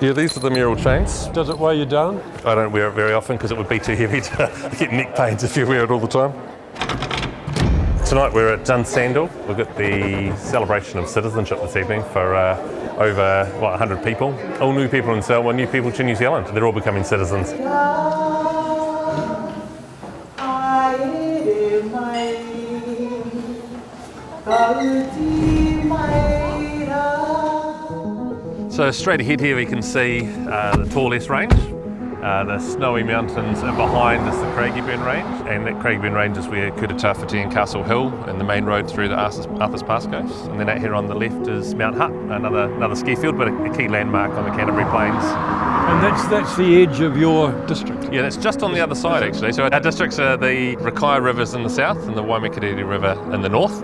Yeah, these are the mural chains. Does it weigh you down? I don't wear it very often because it would be too heavy to get neck pains if you wear it all the time. Tonight we're at Dunsandel. We've got the celebration of citizenship this evening for over 100 people. All new people in Selwyn, new people to New Zealand. They're all becoming citizens. So straight ahead here we can see the Tallest Range. The snowy mountains, and behind is the Craigieburn Range, and that Craigieburn Range is where Kutatawhiti and Castle Hill and the main road through the Arthur's Pass goes. And then out here on the left is Mount Hutt, another ski field, but a key landmark on the Canterbury Plains. And that's the edge of your district? Yeah, that's just on the other side actually. So our districts are the Rakaia rivers in the south and the Waimakariri River in the north.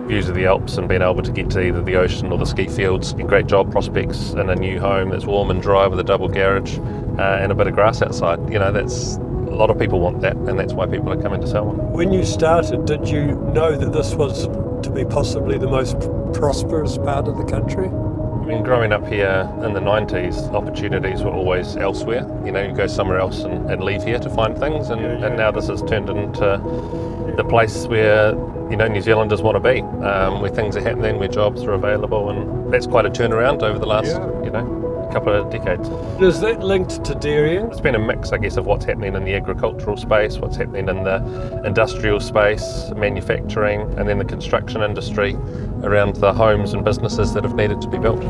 Views of the Alps and being able to get to either the ocean or the ski fields, and great job prospects in a new home that's warm and dry with a double garage and a bit of grass outside. You know, that's a lot of people want that, and that's why people are coming to Selwyn. When you started, did you know that this was to be possibly the most prosperous part of the country? I mean, growing up here in the 90s, opportunities were always elsewhere. You know, you go somewhere else and leave here to find things, and now this has turned into the place where, you know, New Zealanders want to be, where things are happening, where jobs are available, and that's quite a turnaround over the last, couple of decades. Is that linked to dairying? It's been a mix, I guess, of what's happening in the agricultural space, what's happening in the industrial space, manufacturing, and then the construction industry around the homes and businesses that have needed to be built.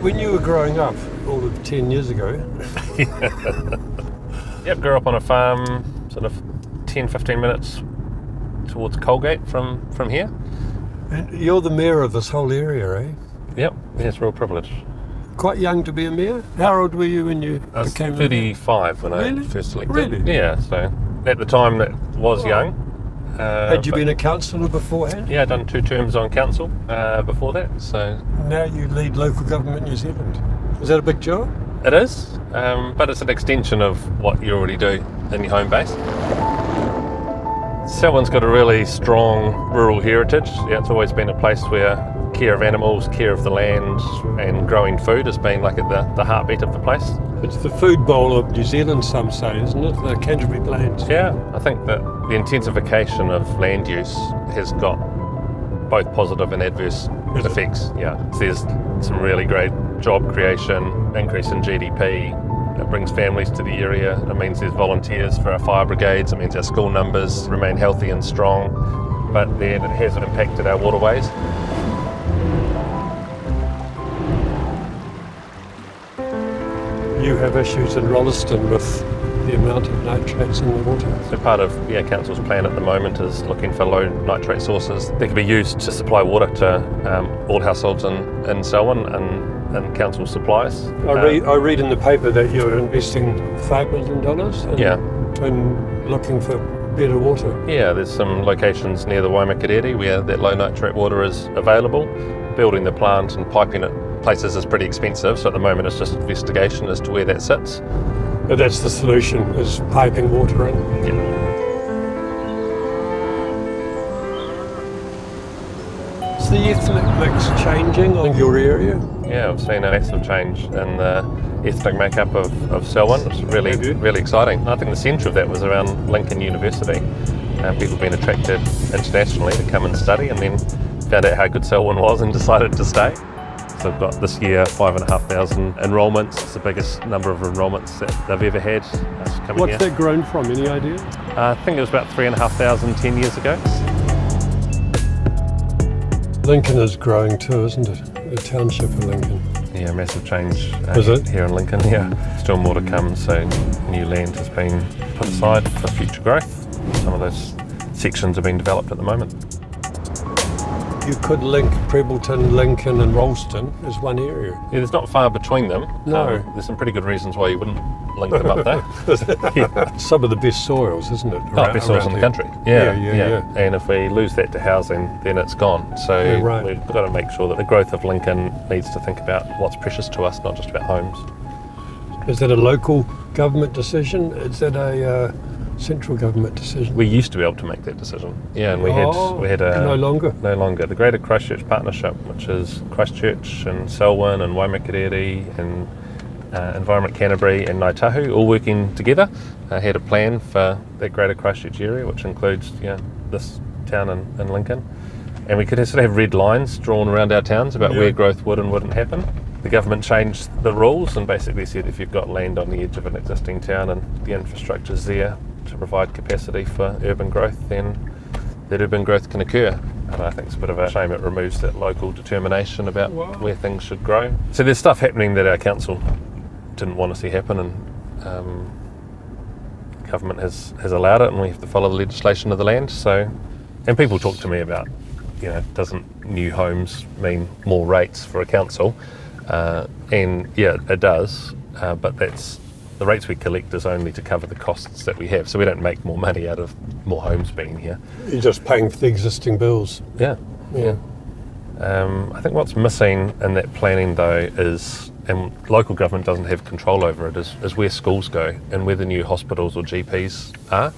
When you were growing up, all of 10 years ago. Yep, grew up on a farm, sort of 10-15 minutes towards Colgate from here. And you're the mayor of this whole area, eh? Yep, yeah, it's a real privilege. Quite young to be a mayor? How old were you when you became 35 when Really? I first elected. Really? Yeah, so at the time that was young. Had you been a councillor beforehand? Yeah, I'd done 2 terms on council before that, so... Now you lead local government New Zealand. Is that a big job? It is, but it's an extension of what you already do in your home base. Selwyn's got a really strong rural heritage. Yeah, it's always been a place where care of animals, care of the land and growing food has been like at the heartbeat of the place. It's the food bowl of New Zealand, some say, isn't it? The Canterbury Plains. Yeah, I think that the intensification of land use has got both positive and adverse effects. Yeah, so there's some really great job creation, increase in GDP. It brings families to the area. It means there's volunteers for our fire brigades. It means our school numbers remain healthy and strong. But then it hasn't impacted our waterways. You have issues in Rolleston with the amount of nitrates in the water. So part of Council's plan at the moment is looking for low nitrate sources that can be used to supply water to all households in Selwyn and Council supplies. I read in the paper that you're investing $5 million in looking for better water. Yeah, there's some locations near the Waimakariri where that low nitrate water is available. Building the plant and piping it places is pretty expensive, so at the moment it's just investigation as to where that sits. But that's the solution, is piping water in. Yeah. Is the ethnic mix changing in your area? Yeah, I've seen a massive change in the ethnic makeup of Selwyn. It's really exciting. I think the centre of that was around Lincoln University. People being attracted internationally to come and study, and then found out how good Selwyn was and decided to stay. So they've got this year 5,500 enrolments. It's the biggest number of enrolments that they've ever had coming What's here. that grown from, any idea? I think it was about 3,500 10 years ago. Lincoln is growing too, isn't it? The township of Lincoln. Yeah, massive change Is it? here in Lincoln. Yeah, still more to come, so new land has been put aside for future growth. Some of those sections are being developed at the moment. You could link Prebbleton, Lincoln and Rolleston as one area. Yeah, there's not far between them. No. There's some pretty good reasons why you wouldn't link them up there. Yeah. Some of the best soils, isn't it? Best soils in the country. Yeah. And if we lose that to housing, then it's gone. So we've got to make sure that the growth of Lincoln needs to think about what's precious to us, not just about homes. Is that a local government decision? Is that a central government decision? We used to be able to make that decision. Yeah, and we had a no longer. The Greater Christchurch Partnership, which is Christchurch and Selwyn and Waimakariri and Environment Canterbury and Ngāi Tahu all working together, had a plan for that Greater Christchurch area, which includes this town in Lincoln. And we could sort of have red lines drawn around our towns about where growth would and wouldn't happen. The government changed the rules and basically said if you've got land on the edge of an existing town and the infrastructure's there to provide capacity for urban growth, then that urban growth can occur. And I think it's a bit of a shame it removes that local determination about where things should grow. So there's stuff happening that our council didn't want to see happen, and government has allowed it, and we have to follow the legislation of the land. So, and people talk to me about, doesn't new homes mean more rates for a council? And yeah, it does, but that's the rates we collect is only to cover the costs that we have. So we don't make more money out of more homes being here. You're just paying for the existing bills. Yeah. I think what's missing in that planning though is, and local government doesn't have control over it, is where schools go and where the new hospitals or GPs are.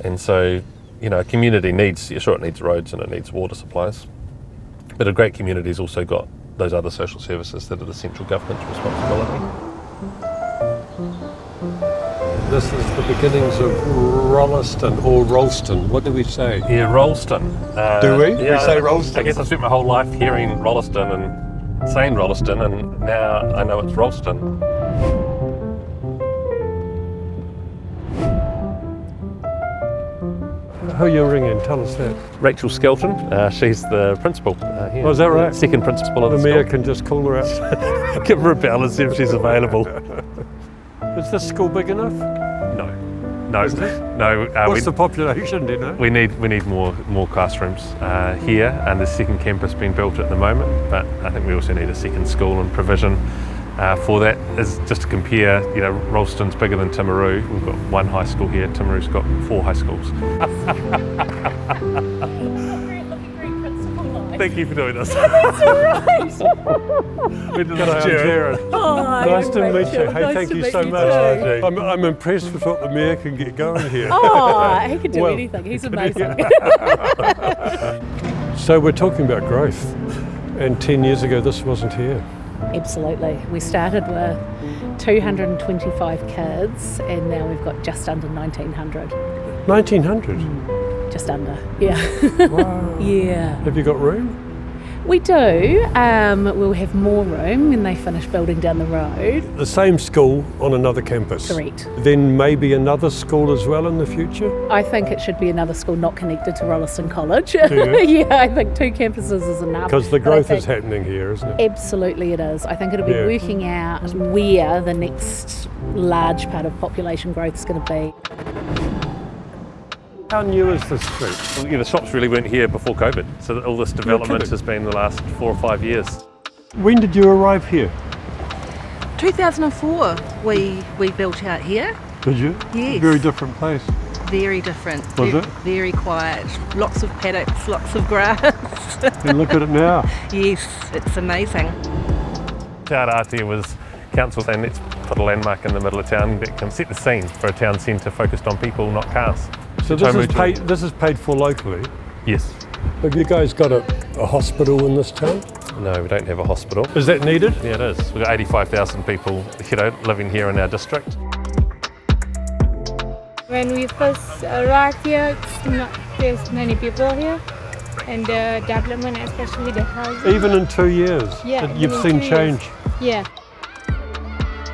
And so, a community needs roads and it needs water supplies. But a great community's also got those other social services that are the central government's responsibility. This is the beginnings of Rolleston or Rolleston. What do we say? Yeah, Rolleston. Do we? Yeah, we say Rolleston. I guess I spent my whole life hearing Rolleston and saying Rolleston, and now I know it's Rolleston. Who are you ringing? Tell us that. Rachel Skelton. She's the principal here. Oh, is that right? Second principal of the mayor school. Can just call her out. Give her a bell and see if she's available. Is this school big enough? No. What's the population, do you know? We need more classrooms here, and there's a second campus being built at the moment, but I think we also need a second school and provision for that. Is just to compare, Rolleston's bigger than Timaru. We've got one high school here, Timaru's got 4 high schools. Thank you for doing this. That's all right. G'day, Jared. Hi, nice to meet you. Hey, Nice thank to you meet so you much. too. I'm impressed with what the mayor can get going here. Oh, he can do anything. He's amazing. So we're talking about growth, and 10 years ago this wasn't here. Absolutely. We started with 225 kids, and now we've got just under 1,900. 1,900? Just under, yeah. Wow. Yeah. Have you got room? We do. We'll have more room when they finish building down the road. The same school on another campus? Correct. Then maybe another school as well in the future? I think it should be another school not connected to Rolleston College. Do you? Yeah, I think 2 campuses is enough. Because the growth is happening here, isn't it? Absolutely it is. I think it'll be working out where the next large part of population growth is going to be. How new is this street? Well, the shops really weren't here before COVID, so all this development has been the last 4 or 5 years. When did you arrive here? 2004 we built out here. Did you? Yes. Very different place. Very different. Was it? Very quiet. Lots of paddocks, lots of grass. And look at it now. Yes, it's amazing. Te Arate was council saying let's put a landmark in the middle of town that can set the scene for a town centre focused on people, not cars. So this is paid for locally? Yes. Have you guys got a hospital in this town? No, we don't have a hospital. Is that needed? Yeah, it is. We've got 85,000 people, living here in our district. When we first arrived here, there's many people here, and the development, especially the housing. Even in 2 years? Yeah. You've seen change? Yeah.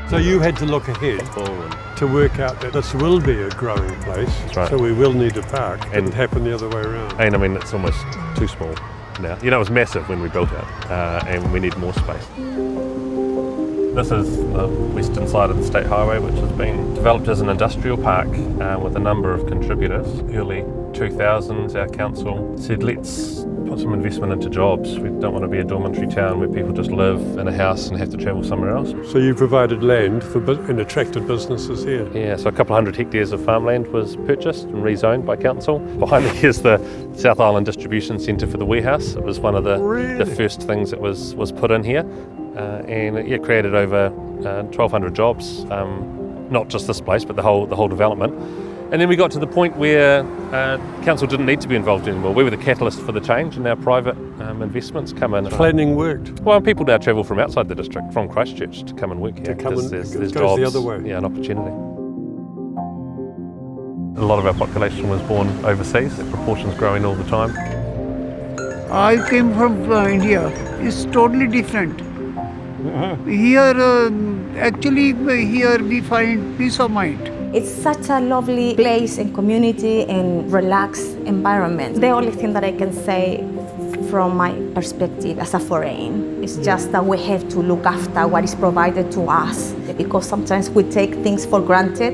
So you had to look ahead to work out that this will be a growing place. That's right. So we will need a park. It didn't happen the other way around. And I mean, it's almost too small now. It was massive when we built it, and we need more space. This is the western side of the State Highway, which has been developed as an industrial park with a number of contributors. Early 2000s, our council said, let's put some investment into jobs. We don't want to be a dormitory town where people just live in a house and have to travel somewhere else. So you provided land and attracted businesses here? Yeah, so a couple hundred hectares of farmland was purchased and rezoned by council. Behind me is the South Island Distribution Centre for the warehouse. It was one of the first things that was put in here. And it created over 1,200 jobs, not just this place, but the whole development. And then we got to the point where council didn't need to be involved anymore. We were the catalyst for the change, and now private investments come in. Planning worked. Well, people now travel from outside the district, from Christchurch, to come and work here. There's jobs, the other way. Yeah, an opportunity. A lot of our population was born overseas. The proportion's growing all the time. I came from India. It's totally different. Here, actually, here we find peace of mind. It's such a lovely place and community and relaxed environment. The only thing that I can say from my perspective as a foreign is just that we have to look after what is provided to us, because sometimes we take things for granted.